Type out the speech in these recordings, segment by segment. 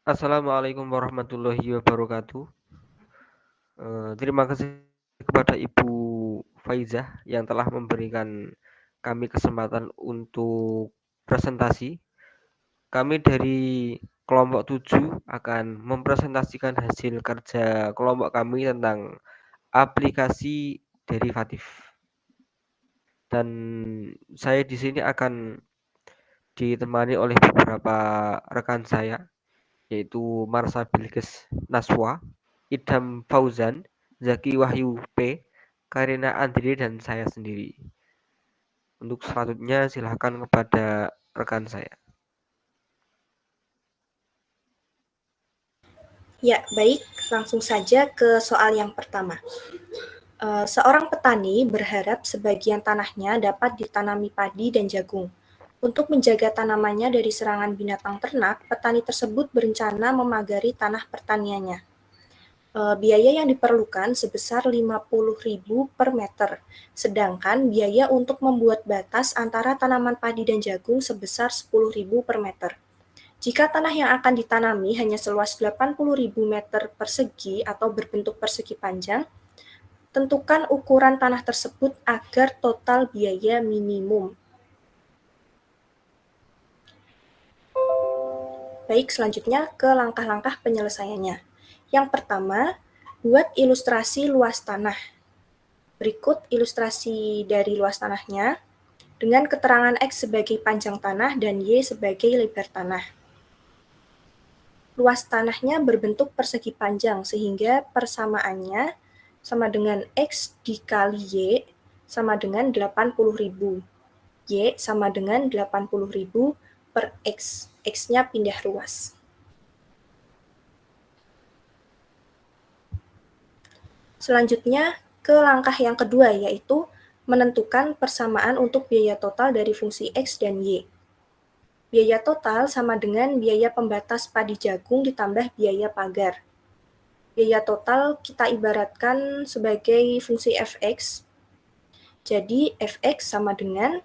Assalamualaikum warahmatullahi wabarakatuh. Terima kasih kepada Ibu Faizah yang telah memberikan kami kesempatan untuk presentasi. Kami dari kelompok 7 akan mempresentasikan hasil kerja kelompok kami tentang aplikasi derivatif. Dan saya di sini akan ditemani oleh beberapa rekan saya, yaitu Marsha Bilqis Naswa, Idham Fauzan, Zaki Wahyu P, Karina Andri, dan saya sendiri. Untuk selanjutnya silahkan kepada rekan saya. Ya, baik. Langsung saja ke soal yang pertama. Seorang petani berharap sebagian tanahnya dapat ditanami padi dan jagung. Untuk menjaga tanamannya dari serangan binatang ternak, petani tersebut berencana memagari tanah pertaniannya. Biaya yang diperlukan sebesar 50.000 per meter, sedangkan biaya untuk membuat batas antara tanaman padi dan jagung sebesar 10.000 per meter. Jika tanah yang akan ditanami hanya seluas 80.000 meter persegi atau berbentuk persegi panjang, tentukan ukuran tanah tersebut agar total biaya minimum. Baik, selanjutnya ke langkah-langkah penyelesaiannya. Yang pertama, buat ilustrasi luas tanah. Berikut ilustrasi dari luas tanahnya dengan keterangan X sebagai panjang tanah dan Y sebagai lebar tanah. Luas tanahnya berbentuk persegi panjang sehingga persamaannya sama dengan X dikali Y sama dengan 80.000. Y sama dengan 80.000 per X. X-nya pindah ruas. Selanjutnya ke langkah yang kedua, yaitu menentukan persamaan untuk biaya total dari fungsi X dan Y. Biaya total sama dengan biaya pembatas padi jagung ditambah biaya pagar. Biaya total kita ibaratkan sebagai fungsi fx. Jadi fx sama dengan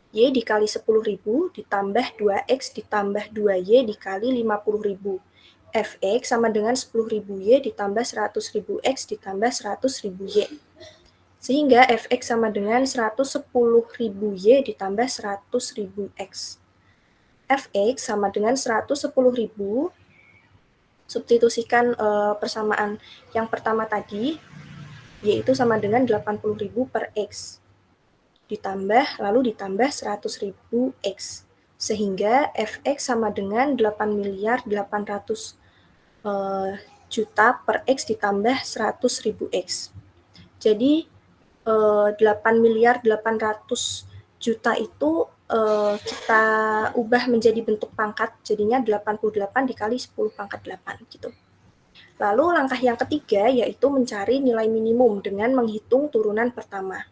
Y dikali 10.000 ditambah 2X ditambah 2Y dikali 50.000. Fx sama dengan 10.000 Y ditambah 100.000 X ditambah 100.000 Y. Sehingga Fx sama dengan 110.000 Y ditambah 100.000 X. Fx sama dengan 110.000, substitusikan persamaan yang pertama tadi, yaitu sama dengan 80.000 per X. Lalu ditambah 100.000 X. Sehingga Fx sama dengan 8.800.000 juta per X ditambah 100.000 X. Jadi 8.800.000 juta itu kita ubah menjadi bentuk pangkat, jadinya 88 dikali 10 pangkat 8 gitu. Lalu langkah yang ketiga yaitu mencari nilai minimum dengan menghitung turunan pertama.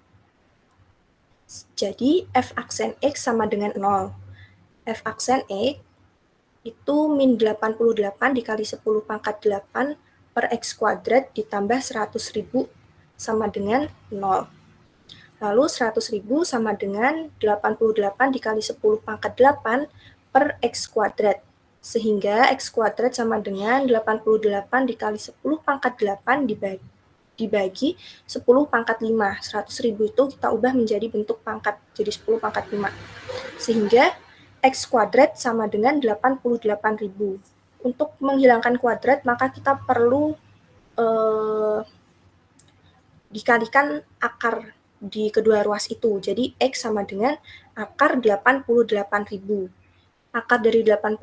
Jadi F aksen X sama dengan 0. F aksen X itu min 88 dikali 10 pangkat 8 per X kuadrat ditambah 100.000 sama dengan 0. Lalu 100.000 sama dengan 88 dikali 10 pangkat 8 per X kuadrat. Sehingga X kuadrat sama dengan 88 dikali 10 pangkat 8 dibagi 10 pangkat 5. 100.000 itu kita ubah menjadi bentuk pangkat, jadi 10 pangkat 5. Sehingga X kuadrat sama dengan 88.000. Untuk menghilangkan kuadrat, maka kita perlu dikalikan akar di kedua ruas itu. Jadi X sama dengan akar 88.000. Akar dari 88.000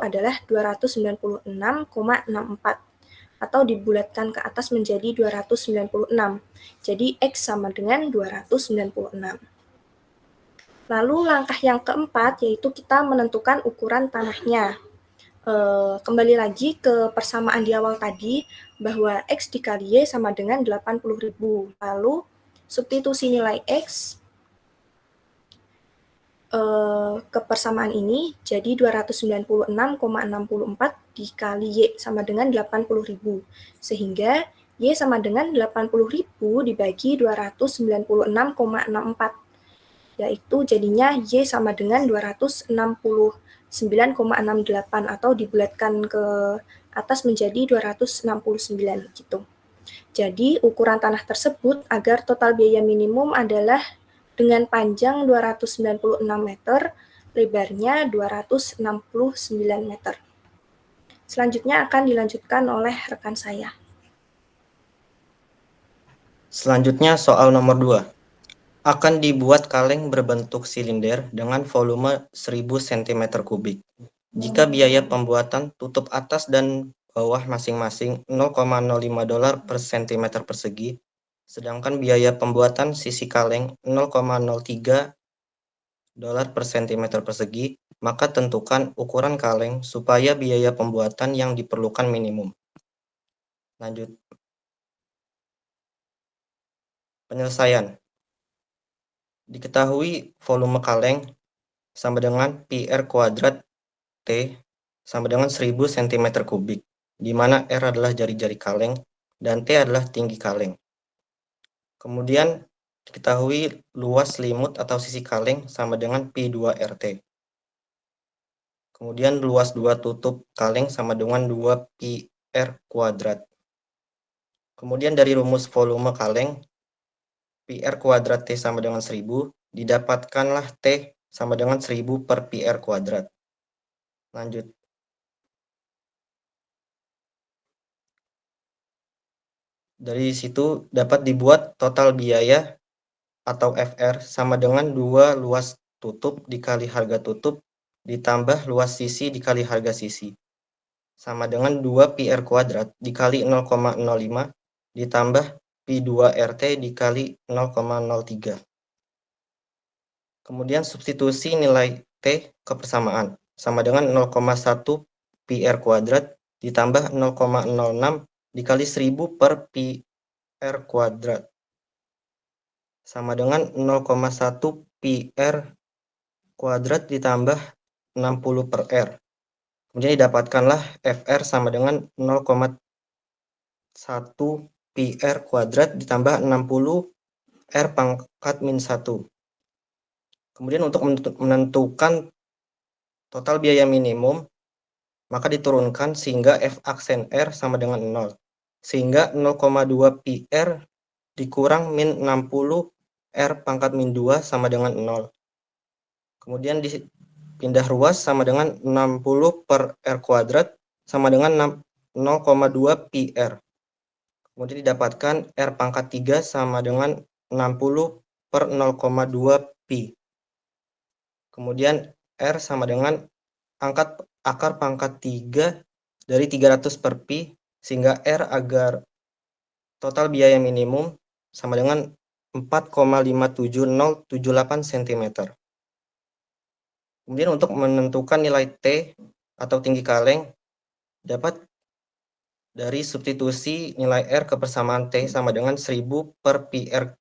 adalah 296,64 atau dibulatkan ke atas menjadi 296. Jadi X sama dengan 296. Lalu langkah yang keempat yaitu kita menentukan ukuran tanahnya. Kembali lagi ke persamaan di awal tadi bahwa X dikali Y sama dengan 80.000. Lalu substitusi nilai X ke persamaan ini jadi 296,64 dikali Y sama dengan 80.000. Sehingga Y sama dengan 80.000 dibagi 296,64. yaitu jadinya Y sama dengan 269,68 atau dibulatkan ke atas menjadi 269 gitu. Jadi ukuran tanah tersebut agar total biaya minimum adalah dengan panjang 296 meter, lebarnya 269 meter. Selanjutnya akan dilanjutkan oleh rekan saya. Selanjutnya soal nomor 2. Akan dibuat kaleng berbentuk silinder dengan volume 1000 cm3. Jika biaya pembuatan tutup atas dan bawah masing-masing $0,05 per cm persegi, sedangkan biaya pembuatan sisi kaleng $0,03 per cm persegi, maka tentukan ukuran kaleng supaya biaya pembuatan yang diperlukan minimum. Lanjut. Penyelesaian. Diketahui volume kaleng sama dengan PR kuadrat T sama dengan 1000 cm3, di mana R adalah jari-jari kaleng dan T adalah tinggi kaleng. Kemudian diketahui luas limut atau sisi kaleng sama dengan Pi2RT. Kemudian luas dua tutup kaleng sama dengan 2 PR kuadrat. Kemudian dari rumus volume kaleng, PR kuadrat T sama dengan 1000, didapatkanlah T sama dengan 1000 per PR kuadrat. Lanjut. Dari situ dapat dibuat total biaya atau FR sama dengan 2 luas tutup dikali harga tutup ditambah luas sisi dikali harga sisi. Sama dengan 2 PR kuadrat dikali 0,05 ditambah Pi2RT dikali 0,03. Kemudian substitusi nilai T ke persamaan, sama dengan 0,1 PR kuadrat ditambah 0,06 dikali 1000 per PR kuadrat, sama dengan 0,1 PR kuadrat ditambah 60 per R. Kemudian didapatkanlah FR sama dengan 0,1 PR kuadrat ditambah 60 R pangkat min 1. Kemudian untuk menentukan total biaya minimum, maka diturunkan sehingga F aksen R sama dengan 0. Sehingga 0,2 PR dikurang min 60 R pangkat min 2 sama dengan 0. Kemudian dipindah ruas sama dengan 60 per R kuadrat sama dengan 0,2 PR. Kemudian didapatkan R pangkat 3 sama dengan 60 per 0,2 Pi. Kemudian R sama dengan akar pangkat 3 dari 300 per Pi, sehingga R agar total biaya minimum sama dengan 4,57078 cm. Kemudian untuk menentukan nilai T atau tinggi kaleng dapat dari substitusi nilai R ke persamaan T sama dengan 1000 per PR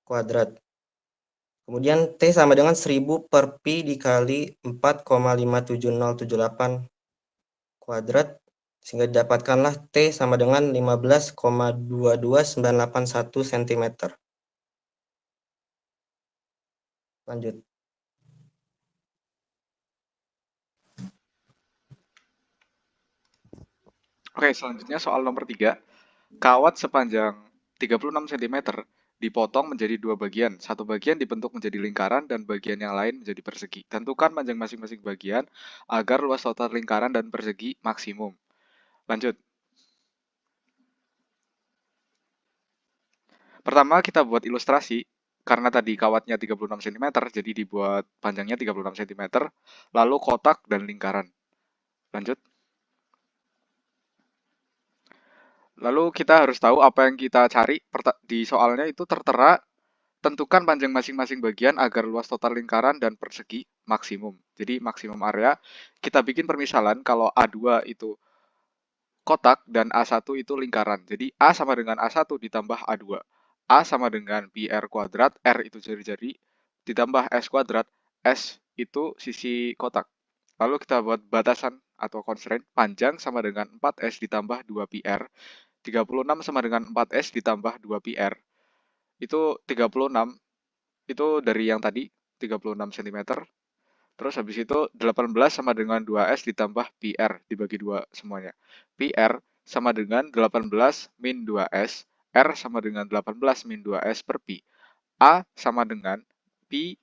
kuadrat. Kemudian T sama dengan 1000 per Pi dikali 4,57078 kuadrat, sehingga didapatkanlah T sama dengan 15,22981 cm. Lanjut. Oke, selanjutnya soal nomor 3. Kawat sepanjang 36 cm dipotong menjadi dua bagian. Satu bagian dibentuk menjadi lingkaran dan bagian yang lain menjadi persegi. Tentukan panjang masing-masing bagian agar luas total lingkaran dan persegi maksimum. Lanjut. Pertama kita buat ilustrasi. Karena tadi kawatnya 36 cm, jadi dibuat panjangnya 36 cm, lalu kotak dan lingkaran. Lanjut. Lalu kita harus tahu apa yang kita cari di soalnya itu tertera. Tentukan panjang masing-masing bagian agar luas total lingkaran dan persegi maksimum. Jadi maksimum area, kita bikin permisalan kalau A2 itu kotak dan A1 itu lingkaran. Jadi A sama dengan A1 ditambah A2. A sama dengan PR kuadrat, R itu jari-jari, ditambah S kuadrat, S itu sisi kotak. Lalu kita buat batasan atau constraint, panjang sama dengan 4S ditambah 2PR, 36 sama dengan 4S ditambah 2PR. Itu 36 itu dari yang tadi 36 cm. Terus habis itu 18 sama dengan 2S ditambah PR dibagi 2 semuanya. PR sama dengan 18 min 2S, R sama dengan 18 min 2S per Pi. A sama dengan Pi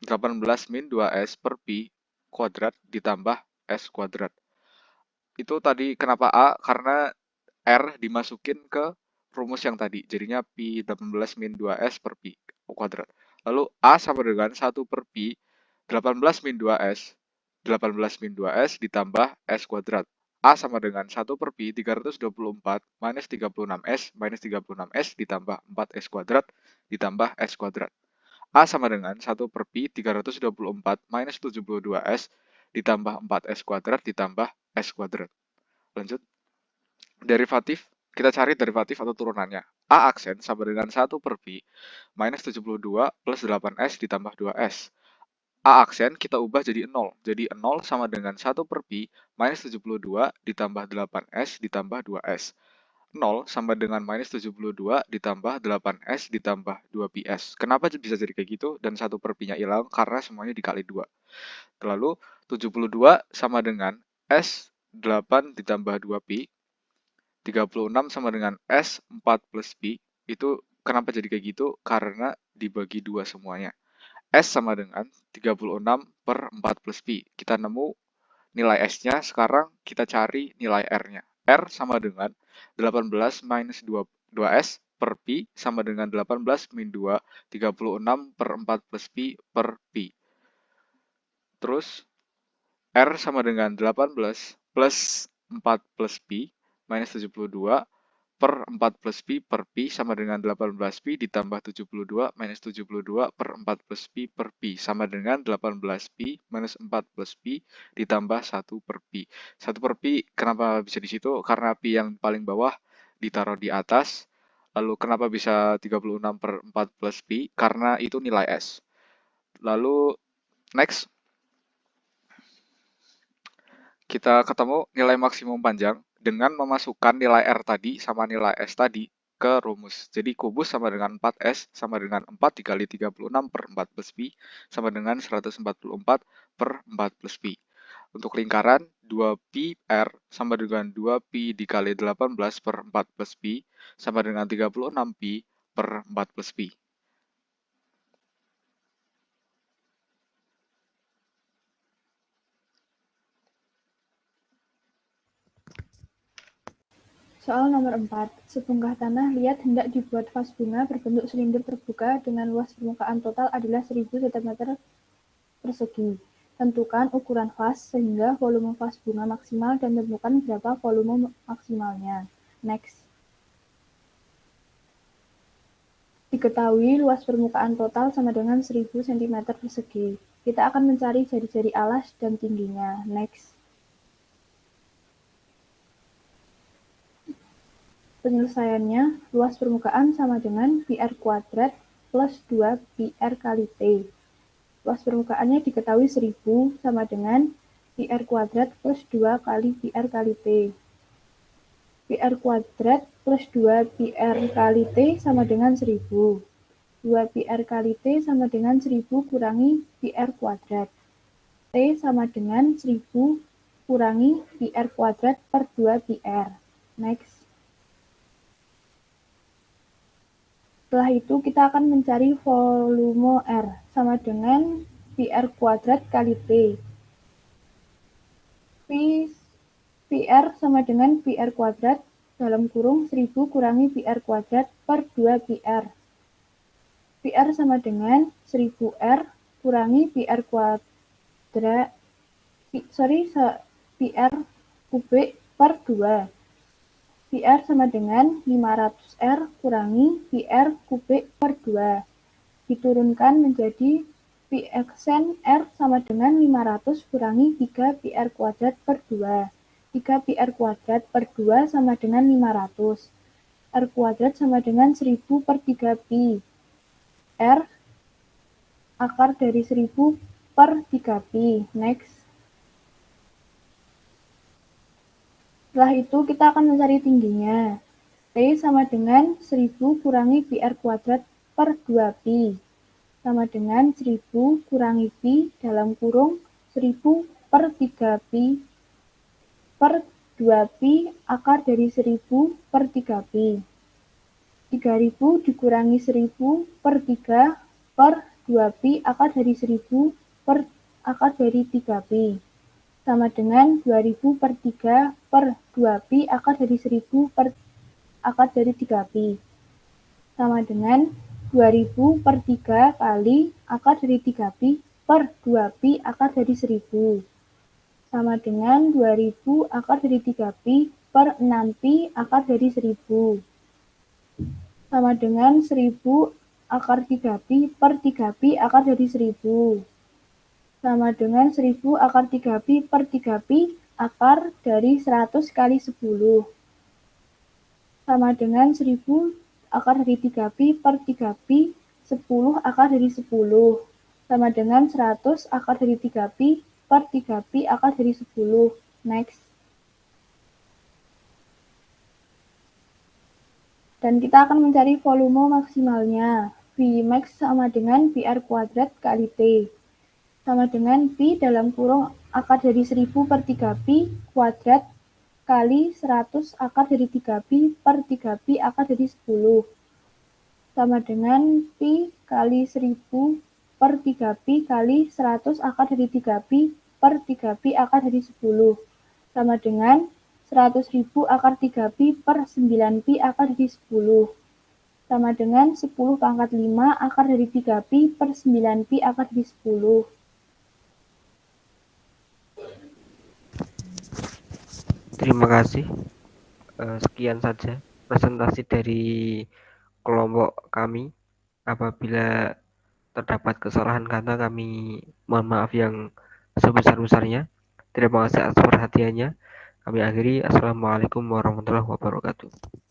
18 min 2S per Pi kuadrat ditambah S kuadrat. Itu tadi kenapa A? Karena R dimasukin ke rumus yang tadi. Jadinya Pi 18 min 2S per Pi kuadrat. Lalu A sama dengan 1 per Pi 18 min 2S. 18 min 2S ditambah S kuadrat. A sama dengan 1 per Pi 324 minus 36S minus 36S ditambah 4S kuadrat ditambah S kuadrat. A sama dengan 1 per Pi 324 minus 72S ditambah 4S kuadrat ditambah S kuadrat. Lanjut. Derivatif, kita cari derivatif atau turunannya. A aksen sama dengan 1 per Pi minus 72 plus 8S ditambah 2S. A aksen kita ubah jadi 0. Jadi 0 sama dengan 1 per Pi minus 72 ditambah 8S ditambah 2S. 0 sama dengan minus 72 ditambah 8S ditambah 2PS. Kenapa bisa jadi kayak gitu? Dan 1 per Pi-nya hilang karena semuanya dikali 2. Lalu 72 sama dengan S 8 ditambah 2Pi. 36 sama dengan S 4 plus Pi. Itu kenapa jadi kayak gitu? Karena dibagi 2 semuanya. S sama dengan 36 per 4 plus Pi. Kita nemu nilai S-nya, sekarang kita cari nilai R-nya. R sama dengan 18 minus 2S per Pi sama dengan 18 min 2, 36 per 4 plus Pi per Pi. Terus R sama dengan 18 plus 4 plus Pi minus 72 per 4 plus Pi per Pi sama dengan 18 Pi ditambah 72 minus 72 per 4 plus Pi per Pi sama dengan 18 Pi minus 4 plus Pi ditambah 1 per Pi. 1 per Pi kenapa bisa di situ? Karena Pi yang paling bawah ditaruh di atas. Lalu kenapa bisa 36 per 4 plus Pi? Karena itu nilai S. Lalu next. Kita ketemu nilai maksimum panjang dengan memasukkan nilai R tadi sama nilai S tadi ke rumus. Jadi kubus sama dengan 4S sama dengan 4 dikali 36 per 4 plus Pi sama dengan 144 per 4 plus Pi. Untuk lingkaran, 2Pi R sama dengan 2Pi dikali 18 per 4 plus Pi sama dengan 36 Pi per 4 plus Pi. Soal nomor 4. Sebongkah tanah liat hendak dibuat vas bunga berbentuk silinder terbuka dengan luas permukaan total adalah 1000 cm persegi. Tentukan ukuran vas sehingga volume vas bunga maksimal dan tentukan berapa volume maksimalnya. Next. Diketahui luas permukaan total sama dengan 1000 cm persegi. Kita akan mencari jari-jari alas dan tingginya. Next. Penyelesaiannya, luas permukaan sama dengan PR kuadrat plus 2 PR kali T. Luas permukaannya diketahui 1000 sama dengan PR kuadrat plus 2 kali PR kali T. PR kuadrat plus 2 PR kali T sama dengan 1000. 2 PR kali T sama dengan 1000 kurangi PR kuadrat. T sama dengan 1000 kurangi PR kuadrat per 2 PR. Next. Setelah itu kita akan mencari volume R sama dengan PR kuadrat kali T. PR sama dengan PR kuadrat dalam kurung 1000 kurangi PR kuadrat per 2 PR. PR sama dengan 1000R kurangi PR kuadrat, PR kubik per 2. PR sama dengan 500R kurangi PR kubik per 2. Diturunkan menjadi Pxn R sama dengan 500 kurangi 3 PR kuadrat per 2. 3 PR kuadrat per 2 sama dengan 500. R kuadrat sama dengan 1000 per 3 Pi. R akar dari 1000 per 3 Pi. Next. Setelah itu kita akan mencari tingginya. T sama dengan 1000 kurangi PR kuadrat per 2 Pi. sama dengan 1000 kurangi pi dalam kurung 1000 per 3pi per 2pi akar dari 1000 per 3pi. 3000 dikurangi 1000 per 3 per 2pi akar dari 1000 per akar dari 3pi. Sama dengan 2000 per 3 per 2pi akar dari 1000 per akar dari 3pi. Sama dengan 2000 per 3 kali akar dari 3pi per 2pi akar dari 1000. Sama dengan 2000 akar dari 3pi per 6pi akar dari 1000. Sama dengan 1000 akar 3pi per 3pi akar dari 1000. Sama dengan 1000 akar 3pi per 3pi akar dari 100 kali 10. Sama dengan 1000 akar dari 3pi per 3pi 10 akar dari 10. Sama dengan 100 akar dari 3pi per 3pi akar dari 10. Next. Dan kita akan mencari volume maksimalnya. Vmax sama dengan PR kuadrat kali T. Sama dengan pi dalam kurung akar dari 1000 per 3pi kuadrat kali 100 akar dari 3pi per 3pi akar dari 10. Sama dengan pi kali 1000 per 3pi kali 100 akar dari 3pi per 3pi akar dari 10. Sama dengan 100.000 akar 3pi per 9pi akar dari 10. Sama dengan 10 pangkat 5 akar dari 3pi per 9pi akar dari 10. Terima kasih. Sekian saja presentasi dari kelompok kami. Apabila terdapat kesalahan kata, kami mohon maaf yang sebesar-besarnya. Terima kasih atas perhatiannya. Kami akhiri. Assalamualaikum warahmatullahi wabarakatuh.